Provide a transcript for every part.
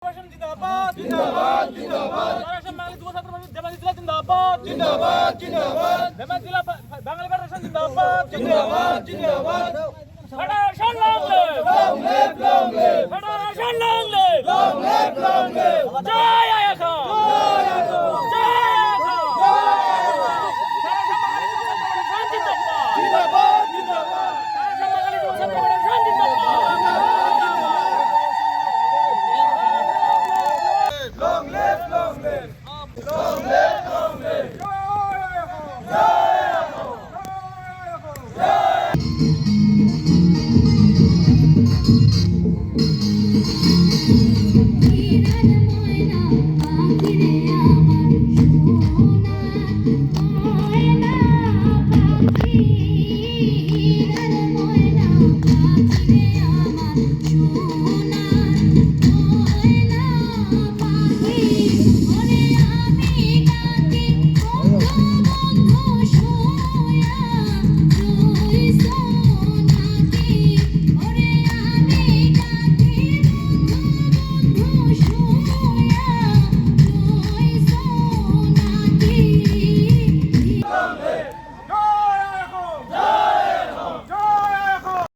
जिंदाबाद जिंदाबाद जिंदाबाद बांग्लादेश যুব ছাত্র পরিষদ জেলা জিন্দাবাদ জিন্দাবাদ জিন্দাবাদ জিলা বাঙালি ফেডারেশন জিন্দাবাদ জিন্দাবাদ জিন্দাবাদ federation long live federation long live জয় আয়া খান জয় আয়া খান জিন্দাবাদ জিন্দাবাদ বাঙালি যুব ছাত্র পরিষদ জিন্দাবাদ Long live, long live, long live, long live.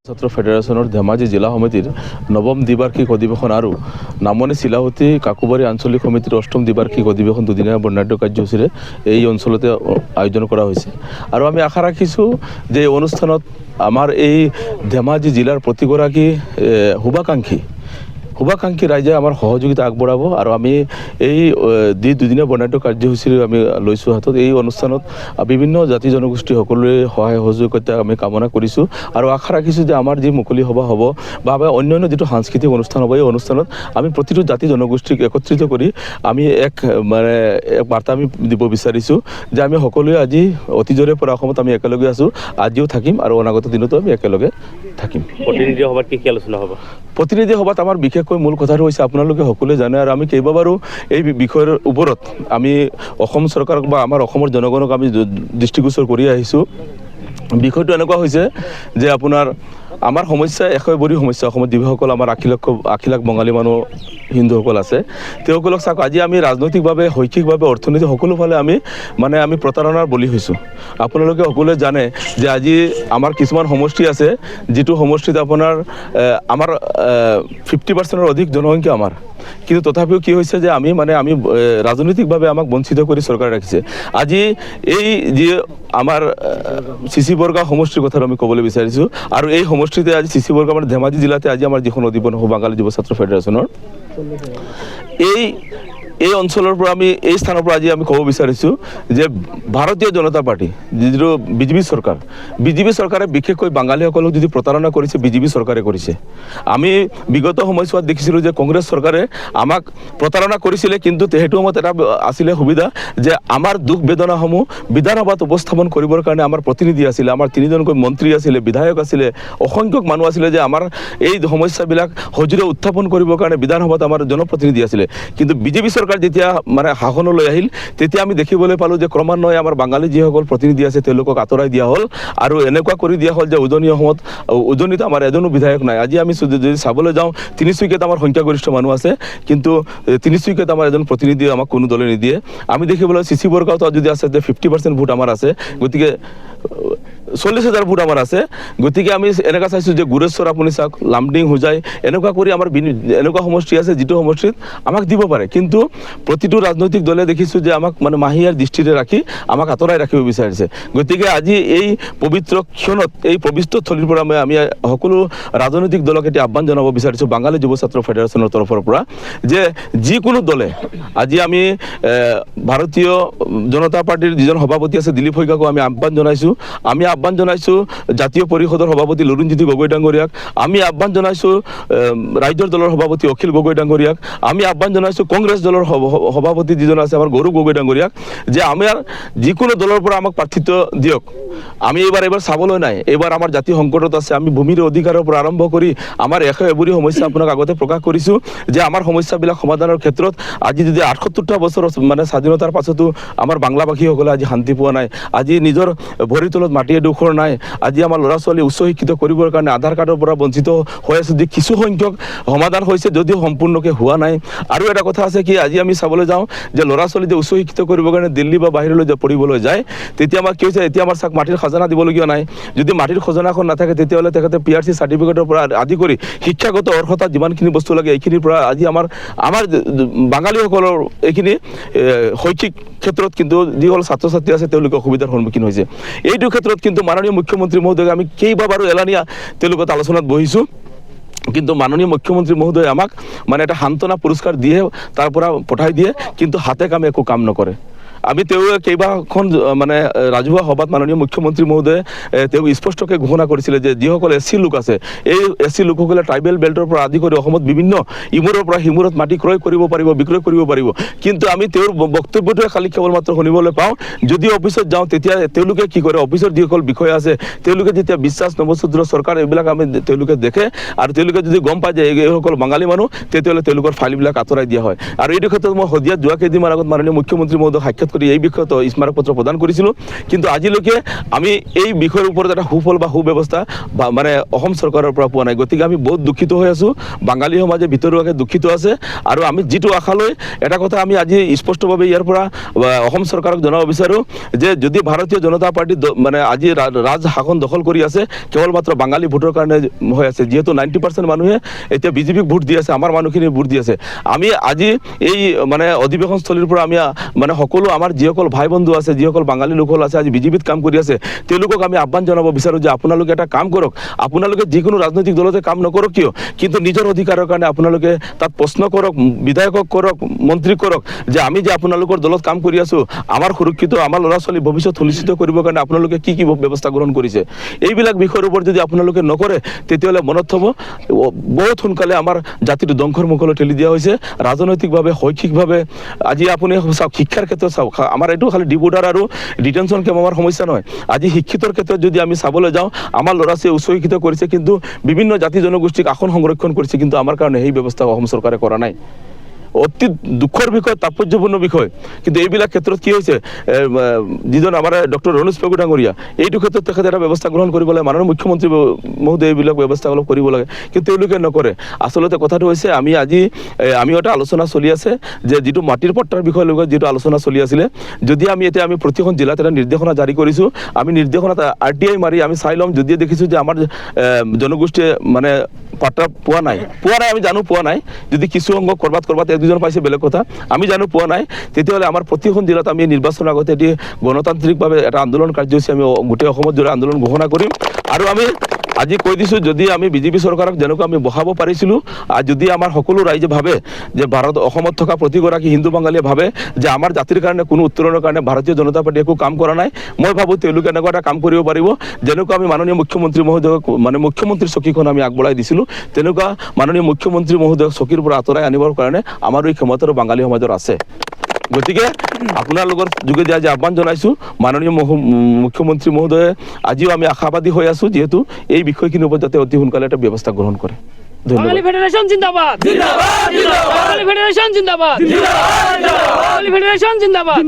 ছাত্র ফেডারেশনের ধেমাজি জিলা সমিতির নবম দ্বিবার্ষিক অধিবেশন আর নামনি শিলাহতী কাকুবাড়ি আঞ্চলিক সমিতির অষ্টম দ্বিবার্ষিক অধিবেশন দুদিনীয়া বর্ণাঢ্য কাৰ্যসূচীৰে এই অঞ্চলতে আয়োজন কৰা হৈছে আৰু আমি আশা ৰাখিছোঁ যে এই অনুষ্ঠানত আমাৰ এই ধেমাজি জিলাৰ প্ৰতিগৰাকী শুভাকাংক্ষী ৰাইজে আমাৰ সহযোগিতা আগবঢ়াব আৰু আমি এই দুদিনীয়া বৰ্ণাঢ্য কাৰ্যসূচীৰ আমি লৈছোঁ হাতত এই অনুষ্ঠানত বিভিন্ন জাতি জনগোষ্ঠী সকলোৰে সহায় সহযোগিতা আমি কামনা কৰিছোঁ আৰু আশা ৰাখিছোঁ যে আমাৰ যি মুকলি সভা হ'ব বা অন্যান্য যিটো সাংস্কৃতিক অনুষ্ঠান হ'ব এই অনুষ্ঠানত আমি প্ৰতিটো জাতি জনগোষ্ঠীক একত্ৰিত কৰি আমি এক বাৰ্তা আমি দিব বিচাৰিছোঁ যে আমি সকলোৱে আজি অতীজৰে পৰা অসমত আমি একেলগে আছোঁ, আজিও থাকিম আৰু অনাগত দিনতো আমি একেলগে থাকিম। প্ৰতিনিধি সভাত কি আলোচনা হ'ব? প্ৰতিনিধি সভাত আমাৰ বিশেষকৈ মূল কথাটো হৈছে আপোনালোকে সকলোৱে জানে আৰু আমি কেইবাবাৰো এই বিষয়ৰ ওপৰত আমি অসম চৰকাৰক বা আমাৰ অসমৰ জনগণক আমি দৃষ্টিগোচৰ কৰি আহিছোঁ। বিষয়টো এনেকুৱা হৈছে যে আপোনাৰ আমাৰ সমস্যা এশবৰী সমস্যা অসমত যিসকল আমাৰ ৮০ লাখ বঙালী মানুহ হিন্দুসকল আছে তেওঁলোকক চাওক আজি আমি ৰাজনৈতিকভাৱে শৈক্ষিকভাৱে অৰ্থনৈতিক সকলো ফালে আমি প্ৰতাৰণাৰ বলি হৈছোঁ। আপোনালোকে সকলোৱে জানে যে আজি আমাৰ কিছুমান সমষ্টি আছে যিটো সমষ্টিত আপোনাৰ আমাৰ 50%ৰ অধিক জনসংখ্যা আমাৰ, কিন্তু তথাপিও কি হৈছে যে আমি ৰাজনৈতিকভাৱে আমাক বঞ্চিত কৰি চৰকাৰে ৰাখিছে। আজি এই যি আমাৰ চিচি বৰগাঁও সমষ্টিৰ কথা আমি ক'বলৈ বিচাৰিছোঁ আৰু এই সমষ্টিতে আজি চিচি বৰগাঁও মানে ধেমাজি জিলাতে আজি আমাৰ যিখন অধিৱেশন হ'ব বাঙালী যুৱ ছাত্ৰ ফেডাৰেশ্যনৰ এই অঞ্চলৰ পৰা আমি এই স্থানৰ পৰা আজি আমি ক'ব বিচাৰিছোঁ যে ভাৰতীয় জনতা পাৰ্টি যিটো বিজেপি চৰকাৰে বিশেষকৈ বাঙালীসকলক যদি প্ৰতাৰণা কৰিছে বিজেপি চৰকাৰে কৰিছে। আমি বিগত সময়ছোৱাত দেখিছিলোঁ যে কংগ্ৰেছ চৰকাৰে আমাক প্ৰতাৰণা কৰিছিলে, কিন্তু সেইটো সময়ত এটা আছিলে সুবিধা যে আমাৰ দুখ বেদনাসমূহ বিধানসভাত উপস্থাপন কৰিবৰ কাৰণে আমাৰ প্ৰতিনিধি আছিলে, আমাৰ 3জনকৈ মন্ত্ৰী আছিলে, বিধায়ক আছিলে, অসংখ্যক মানুহ আছিলে যে আমাৰ এই সমস্যাবিলাক সজোৰে উত্থাপন কৰিবৰ কাৰণে বিধানসভাত আমাৰ জনপ্ৰতিনিধি আছিলে। কিন্তু বিজেপি চৰকাৰ যেতিয়া শাসনলৈ আহিল তেতিয়া আমি দেখিবলৈ পালোঁ যে ক্ৰমান্বয়ে আমাৰ বাঙালী যিসকল প্ৰতিনিধি আছে তেওঁলোকক আঁতৰাই দিয়া হ'ল আৰু এনেকুৱা কৰি দিয়া হ'ল যে উজনিত আমাৰ এজনো বিধায়ক নাই। আজি আমি যদি চাবলৈ যাওঁ তিনিচুকীয়াত আমাৰ সংখ্যাগৰিষ্ঠ মানুহ আছে, কিন্তু তিনিচুকীয়াত আমাৰ এজন প্ৰতিনিধি আমাক কোনো দলে নিদিয়ে। আমি দেখিবলৈ চিচি বৰগাঁৱত যদি আছে যে 50% ভোট আমাৰ আছে, গতিকে 40,000 ভোট আমাৰ আছে। গতিকে আমি এনেকুৱা চাইছোঁ যে গুৰেশ্বৰ আপুনি চাওক, লামডিং হোজাই এনেকুৱা কৰি আমাৰ এনেকুৱা সমষ্টি আছে যিটো সমষ্টিত আমাক দিব পাৰে, কিন্তু প্ৰতিটো ৰাজনৈতিক দলে দেখিছোঁ যে আমাক মাহীয়াৰ দৃষ্টিৰে ৰাখি আমাক আঁতৰাই ৰাখিব বিচাৰিছে। গতিকে আজি এই পবিত্ৰ ক্ষণত এই পবিত্ৰ থলীৰ পৰা আমি সকলো ৰাজনৈতিক দলক এতিয়া আহ্বান জনাব বিচাৰিছোঁ বাঙালী যুৱ ছাত্ৰ ফেডাৰেশ্যনৰ তৰফৰ পৰা যে যিকোনো দলে আজি আমি ভাৰতীয় জনতা পাৰ্টিৰ যিজন সভাপতি আছে দিলীপ শইকীয়াকো আমি আহ্বান জনাইছোঁ, জাতীয় পৰিষদৰ সভাপতি লুৰিণজ্যোতি গগৈ ডাঙৰীয়াক আমি আহ্বান জনাইছোঁ, ৰাজ্যৰ দলৰ সভাপতি অখিল গগৈ ডাঙৰীয়াক আমি আহ্বান জনাইছোঁ, কংগ্ৰেছ দলৰ সভাপতি যিজন আছে আমাৰ গৌৰৱ গগৈ ডাঙৰীয়াক যে আমাৰ যিকোনো দলৰ পৰা আমাক প্ৰাৰ্থিত্ব দিয়ক। আমি এইবাৰ চাবলৈ নাই, এইবাৰ আমাৰ জাতি সংকটত আছে। আমি ভূমিৰ অধিকাৰৰ পৰা আৰম্ভ কৰি আমাৰ এশবৰী সমস্যা আপোনাক আগতে প্ৰকাশ কৰিছোঁ যে আমাৰ সমস্যাবিলাক সমাধানৰ ক্ষেত্ৰত আজি যদি ৭৮টা বছৰ স্বাধীনতাৰ পাছতো আমাৰ বাংলাভাষীসকলে আজি শান্তি পোৱা নাই, আজি নিজৰ ভৰিৰ তলত মাটিয়ে দুখৰ নাই আজি আমাৰ ল'ৰা ছোৱালী উচ্চ শিক্ষিত কৰিবৰ কাৰণে আধাৰ কাৰ্ডৰ পৰা বঞ্চিত হৈ আছে যদি কিছু সংখ্যক সমাধান হৈছে যদিও সম্পূৰ্ণকৈ হোৱা নাই আৰু এটা কথা আছে কি আজি আমি চাবলৈ যাওঁ যে ল'ৰা ছোৱালী যে উচ্চ শিক্ষিত কৰিবৰ কাৰণে দিল্লী বা বাহিৰলৈ যে পঢ়িবলৈ যায় তেতিয়া আমাৰ কি হৈছে এতিয়া আমাৰ চাক মাটিৰ খাজানা দিবলগীয়া নাই যদি মাটিৰ খজনাখন নাথাকে তেতিয়াহ'লে তেখেতে PRC চাৰ্টিফিকেটৰ পৰা আদি কৰি শিক্ষাগত অৰ্হতা যিমানখিনি বস্তু লাগে এইখিনিৰ পৰা আজি আমাৰ বাঙালীসকলৰ এইখিনি শৈক্ষিক ক্ষেত্ৰত কিন্তু যিসকল ছাত্ৰ ছাত্ৰী আছে তেওঁলোকে অসুবিধাৰ সন্মুখীন হৈছে এইটো ক্ষেত্ৰত কিন্তু মাননীয় মুখ্যমন্ত্ৰী মহোদয়ক আমি কেইবাবাৰো এলানীয়া তেওঁলোকৰ আলোচনাত বহিছোঁ কিন্তু মাননীয় মুখ্যমন্ত্ৰী মহোদয়ে আমাক মানে এটা সান্তনা পুৰস্কাৰ দিয়ে তাৰ পৰা পঠাই দিয়ে কিন্তু হাতে কামে একো কাম নকৰে আমি তেওঁ কেইবাখন মানে ৰাজহুৱা সভাত মাননীয় মুখ্যমন্ত্ৰী মহোদয়ে তেওঁ স্পষ্টকৈ ঘোষণা কৰিছিলে যে যিসকল SC লোক আছে এই SC লোকসকলে ট্ৰাইবেল বেল্টৰ পৰা আদি কৰি অসমত বিভিন্ন ইমূৰৰ পৰা সিমূৰত মাটি ক্ৰয় কৰিব পাৰিব বিক্ৰয় কৰিব পাৰিব কিন্তু আমি তেওঁৰ বক্তব্যটোৱে খালি কেৱল মাত্ৰ শুনিবলৈ পাওঁ যদি অফিচত যাওঁ তেতিয়া তেওঁলোকে কি কৰে অফিচৰ যিসকল বিষয়া আছে তেওঁলোকে যেতিয়া বিশ্বাস নৱসূদ্ৰ চৰকাৰ এইবিলাক আমি তেওঁলোকে দেখে আৰু তেওঁলোকে যদি গম পায় যে এইসকল বাঙালী মানুহ তেতিয়াহ'লে তেওঁলোকৰ ফাইলবিলাক আঁতৰাই দিয়া হয় আৰু এইটো ক্ষেত্ৰত মই শদিয়াত যোৱা কেইদিনমান আগত মাননীয় মুখ্যমন্ত্ৰী মহোদয়ক সাক্ষাৎ কৰি এই বিষয়ত স্মাৰক পত্ৰ প্ৰদান কৰিছিলোঁ কিন্তু আজিলৈকে আমি এই বিষয়ৰ ওপৰত এটা সুফল বা সুব্যৱস্থা মানে অসম চৰকাৰৰ পৰা পোৱা নাই গতিকে আমি বহুত দুখিত হৈ আছোঁ বাঙালী সমাজে ভিতৰুৱাকৈ দুখিত আছে আৰু আমি যিটো আশা লৈ এটা কথা আমি আজি স্পষ্টভাৱে ইয়াৰ পৰা অসম চৰকাৰক জনাব বিচাৰোঁ যে যদি ভাৰতীয় জনতা পাৰ্টি মানে আজি ৰাজ শাসন দখল কৰি আছে কেৱল মাত্ৰ বাঙালী ভোটৰ কাৰণে হৈ আছে যিহেতু 90% মানুহে এতিয়া বিজেপিক ভোট দি আছে আমাৰ মানুহখিনি ভোট দি আছে আমি আজি এই মানে অধিৱেশনস্থলীৰ পৰা আমি মানে সকলো আমাৰ যিসকল ভাই বন্ধু আছে যিসকল বাঙালী লোকসকল আছে আজি বিজেপিত কাম কৰি আছে তেওঁলোকক আমি আহ্বান জনাব বিচাৰোঁ যে আপোনালোকে এটা কাম কৰক আপোনালোকে যিকোনো ৰাজনৈতিক দলতে কাম নকৰক কিয় কিন্তু নিজৰ অধিকাৰৰ কাৰণে আপোনালোকে তাত প্ৰশ্ন কৰক বিধায়কক কৰক মন্ত্ৰীক কৰক যে আমি যে আপোনালোকৰ দলত কাম কৰি আছোঁ আমাৰ সুৰক্ষিত আমাৰ ল'ৰা ছোৱালী ভৱিষ্যত সুনিশ্চিত কৰিবৰ কাৰণে আপোনালোকে কি কি ব্যৱস্থা গ্ৰহণ কৰিছে এইবিলাক বিষয়ৰ ওপৰত যদি আপোনালোকে নকৰে তেতিয়াহ'লে মনত থ'ব বহুত সোনকালে আমাৰ জাতিটো ধ্বংসৰ মুখলৈ ঠেলি দিয়া হৈছে ৰাজনৈতিকভাৱে শৈক্ষিকভাৱে আজি আপুনি চাওক শিক্ষাৰ ক্ষেত্ৰত চাওক আমাৰ এইটো খালি ডিপোৰ্টাৰ আৰু ডিটেনশ্যন কেম্প আমাৰ সমস্যা নহয় আজি শিক্ষিতৰ ক্ষেত্ৰত যদি আমি চাবলৈ যাওঁ আমাৰ ল'ৰা ছোৱালীয়ে উচ্চ শিক্ষিত কৰিছে কিন্তু বিভিন্ন জাতি জনগোষ্ঠীক আসন সংৰক্ষণ কৰিছে কিন্তু আমাৰ কাৰণে সেই ব্যৱস্থা অসম চৰকাৰে কৰা নাই অতি দুখৰ বিষয় তাৎপৰ্যপূৰ্ণ বিষয় কিন্তু এইবিলাক ক্ষেত্ৰত কি হৈছে যিজন আমাৰ ডক্টৰ ৰণোজ পেগু ডাঙৰীয়া এইটো ক্ষেত্ৰত তেখেতে এটা ব্যৱস্থা গ্ৰহণ কৰিব লাগে মাননীয় মুখ্যমন্ত্ৰী মহোদয় এইবিলাক ব্যৱস্থা অলপ কৰিব লাগে কিন্তু তেওঁলোকে নকৰে আচলতে কথাটো হৈছে আমি এটা আলোচনা চলি আছে যে যিটো মাটিৰ পট্টাৰ বিষয়ে লগত যিটো আলোচনা চলি আছিলে যদি আমি প্ৰতিখন জিলাত এটা নিৰ্দেশনা জাৰি কৰিছোঁ আমি নিৰ্দেশনাত RTI মাৰি আমি চাই ল'ম যদি দেখিছোঁ যে আমাৰ জনগোষ্ঠীয়ে মানে পাট্টা পোৱা নাই আমি জানো পোৱা নাই যদি কিছু অংগ কৰবাত এক দুজন পাইছে বেলেগ কথা আমি জানো পোৱা নাই তেতিয়াহ'লে আমাৰ প্ৰতিখন জিলাত আমি নিৰ্বাচনৰ আগতে এটি গণতান্ত্ৰিকভাৱে এটা আন্দোলন কাৰ্যসূচী আমি গোটেই অসমত জোৰা আন্দোলন ঘোষণা কৰিম আৰু আমি আজি কৈ দিছোঁ যদি আমি বিজেপি চৰকাৰক যেনেকুৱা আমি বহাব পাৰিছিলোঁ আৰু যদি আমাৰ সকলো ৰাইজে ভাবে যে অসমত থকা প্ৰতিগৰাকী হিন্দু বাঙালীয়ে ভাবে যে আমাৰ জাতিৰ কাৰণে কোনো উত্তৰণৰ কাৰণে ভাৰতীয় জনতা পাৰ্টীয়ে একো কাম কৰা নাই মই ভাবোঁ তেওঁলোকে এনেকুৱা এটা কাম কৰিব পাৰিব যেনেকুৱা আমি মাননীয় মুখ্যমন্ত্ৰী মহোদয়ক মানে মুখ্যমন্ত্ৰীৰ চকীখন আমি আগবঢ়াই দিছিলোঁ তেনেকুৱা মাননীয় মুখ্যমন্ত্ৰী মহোদয়ক চকীৰ পৰা আঁতৰাই আনিবৰ কাৰণে আমাৰো এই ক্ষমতাৰো বাঙালী সমাজৰ আছে গতিকে আপোনালোকৰ যোগেদি আজি আহ্বান জনাইছোঁ মাননীয় মুখ্যমন্ত্ৰী মহোদয়ে আজিও আমি আশাবাদী হৈ আছোঁ যিহেতু এই বিষয়খিনিৰ ওপৰত যাতে অতি সোনকালে এটা ব্যৱস্থা গ্ৰহণ কৰে বাঙালী ফেডারেশন জিন্দাবাদ জিন্দাবাদ জিন্দাবাদ বাঙালী ফেডারেশন জিন্দাবাদ জিন্দাবাদ জিন্দাবাদ বাঙালী ফেডারেশন জিন্দাবাদ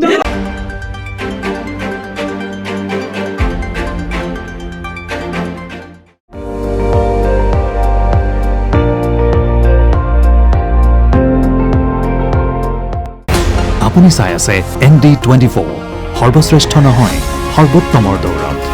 আপুনি চাই আছে ND24 সৰ্বশ্ৰেষ্ঠ নহয় সৰ্বোত্তমৰ দৌৰত